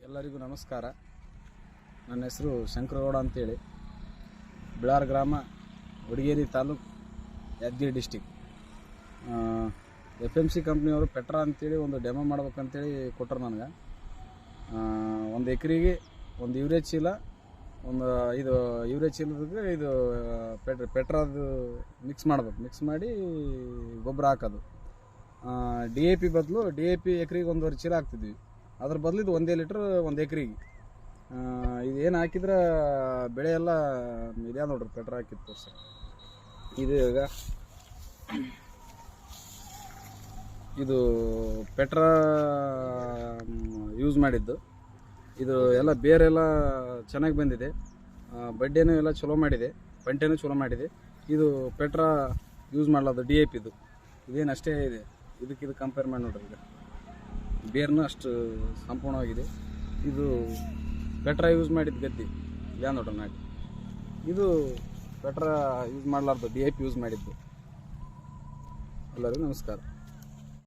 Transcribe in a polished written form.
ಎಲ್ಲರಿಗೂ ನಮಸ್ಕಾರ. ನನ್ನ ಹೆಸರು ಶಂಕರಗೌಡ ಅಂತೇಳಿ, ಬಿಳಾರ್ ಗ್ರಾಮ, ವಡಗೇರಿ ತಾಲೂಕು, ಯಾದಗಿರಿ ಡಿಸ್ಟಿಕ್. FMC ಕಂಪ್ನಿಯವರು ಪೆಟ್ರಾ ಅಂತೇಳಿ ಒಂದು ಡೆಮೋ ಮಾಡ್ಬೇಕಂತೇಳಿ ಕೊಟ್ಟರು ನನಗೆ. ಒಂದು ಎಕರೆಗೆ ಒಂದು ಯೂರಿಯಾ ಚೀಲ, ಒಂದು ಇದು ಯೂರಿಯಾ ಚೀಲದಾಗ ಇದು ಪೆಟ್ರಾದು ಮಿಕ್ಸ್ ಮಾಡ್ಬೇಕು. ಮಿಕ್ಸ್ ಮಾಡಿ ಗೊಬ್ಬರ ಹಾಕೋದು. DAP ಬದಲು DAP ಎಕರೆಗೆ 1.5 ಚೀಲ ಹಾಕ್ತಿದ್ವಿ. ಅದ್ರ ಬದಲು ಇದು 1 ಲೀಟ್ರ್ ಒಂದು ಎಕರೆಗೆ. ಇದೇನು ಹಾಕಿದ್ರೆ ಬೆಳೆ ಎಲ್ಲ ಇದ್ಯಾ ನೋಡ್ರಿ, ಪೆಟ್ರಾ ಹಾಕಿತ್ತು ಸರ್. ಇದು ಈಗ ಇದು ಪೆಟ್ರಾ ಯೂಸ್ ಮಾಡಿದ್ದು. ಇದು ಎಲ್ಲ ಬೇರೆಲ್ಲ ಚೆನ್ನಾಗಿ ಬಂದಿದೆ, ಬಡ್ಡೆನೂ ಎಲ್ಲ ಚಲೋ ಮಾಡಿದೆ, ಪಂಟೆನೂ ಚಲೋ ಮಾಡಿದೆ. ಇದು ಪೆಟ್ರಾ ಯೂಸ್ ಮಾಡಲಾರ್ದು DAP ಇದು ಇದೇನು ಅಷ್ಟೇ ಇದೆ. ಇದಕ್ಕೆ ಕಂಪೇರ್ ಮಾಡಿ ನೋಡ್ರಿ, ಈಗ ಬೇರ್ನೂ ಅಷ್ಟು ಸಂಪೂರ್ಣವಾಗಿದೆ. ಇದು ಪೆಟ್ರಾ ಯೂಸ್ ಮಾಡಿದ್ದು ಗದ್ದೆ ಯಾ ನೋಡ್ರಿ ನಾಟಿ. ಇದು ಪೆಟ್ರಾ ಯೂಸ್ ಮಾಡಲಾರ್ದು DAP ಯೂಸ್ ಮಾಡಿದ್ದು. ಎಲ್ಲರಿಗೂ ನಮಸ್ಕಾರ.